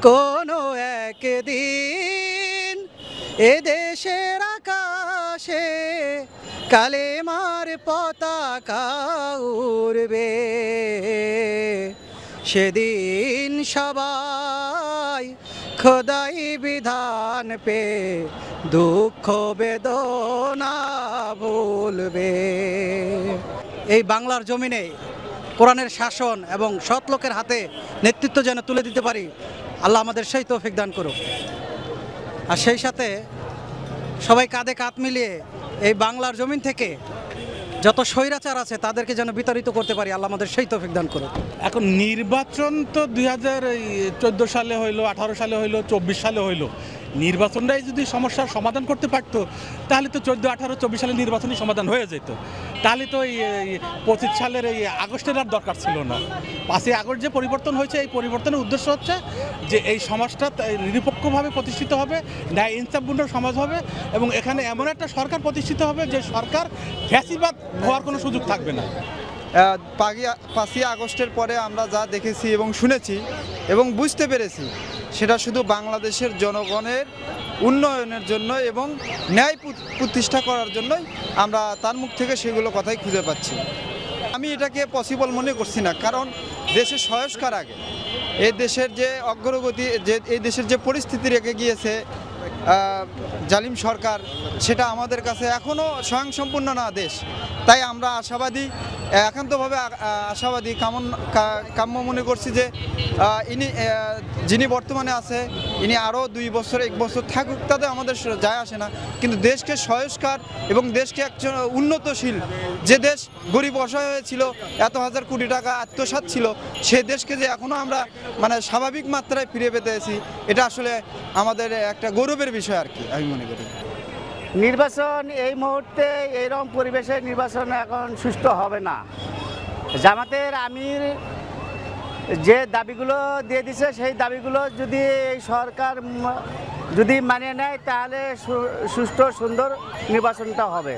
কোনো একদিন এ দেশের আকাশে কালেমার পতাকা উড়বে, সেদিন সবাই খোদাই বিধান পে দুঃখ বেদনা ভুলবে। এই বাংলার জমিনে কোরআনের শাসন এবং সৎ লোকের হাতে নেতৃত্ব যেন তুলে দিতে পারি, আল্লাহ আমাদের সেই তৌফিক দান করুক। আর সেই সাথে সবাই কাঁধে কাঁধ মিলিয়ে এই বাংলার জমিন থেকে যত স্বৈরাচার আছে তাদেরকে যেন বিতাড়িত করতে পারি, আল্লাহ আমাদের সেই তৌফিক দান করুক। এখন নির্বাচন তো 2014 সালে হইলো, 18 সালে হইলো, 24 সালে হইলো। নির্বাচনটাই যদি সমস্যার সমাধান করতে পারতো তাহলে তো 14, 18, 24 সালে নির্বাচনই সমাধান হয়ে যেত। তাহলে তো এই 25 সালের এই আগস্টের আর দরকার ছিল না। 5ই আগস্ট যে পরিবর্তন হয়েছে, এই পরিবর্তনের উদ্দেশ্য হচ্ছে যে এই সমাজটা নিরপেক্ষভাবে প্রতিষ্ঠিত হবে, ন্যায় ইনসাফপূর্ণ সমাজ হবে এবং এখানে এমন একটা সরকার প্রতিষ্ঠিত হবে যে সরকার ফ্যাসিবাদ হওয়ার কোনো সুযোগ থাকবে না। 5ই আগস্টের পরে আমরা যা দেখেছি এবং শুনেছি এবং বুঝতে পেরেছি, সেটা শুধু বাংলাদেশের জনগণের উন্নয়নের জন্য এবং ন্যায় প্রতিষ্ঠা করার জন্যই আমরা তার মুখ থেকে সেগুলো কথাই খুঁজে পাচ্ছি। আমি এটাকে পসিবল মনে করছি না, কারণ দেশের সংস্কার আগে। এই দেশের যে অগ্রগতি, এই দেশের যে পরিস্থিতি রেখে গিয়েছে জালিম সরকার, সেটা আমাদের কাছে এখনও স্বয়ংসম্পূর্ণ না দেশ। তাই আমরা আশাবাদী, একান্তভাবে আশাবাদী, কাম্য মনে করছি যে যিনি বর্তমানে আছে ইনি আরও 2 বছর 1 বছর থাকুক, তাতে আমাদের যায় আসে না। কিন্তু দেশকে সংস্কার এবং দেশকে একজন উন্নতশীল, যে দেশ গরিব অসহায় হয়েছিল, এত হাজার কোটি টাকা আত্মসাৎ ছিল, সে দেশকে যে এখনও আমরা মানে স্বাভাবিক মাত্রায় ফিরে পেতেছি, এটা আসলে আমাদের একটা গৌরবের বিষয় আর কি, আমি মনে করি। নির্বাচন এই মুহূর্তে এইরকম পরিবেশে নির্বাচন এখন সুষ্ঠু হবে না। জামাতের আমির যে দাবিগুলো দিয়ে দিছে, সেই দাবিগুলো যদি এই সরকার যদি মানিয়ে নেয় তাহলে সুষ্ঠু সুন্দর নির্বাচনটা হবে।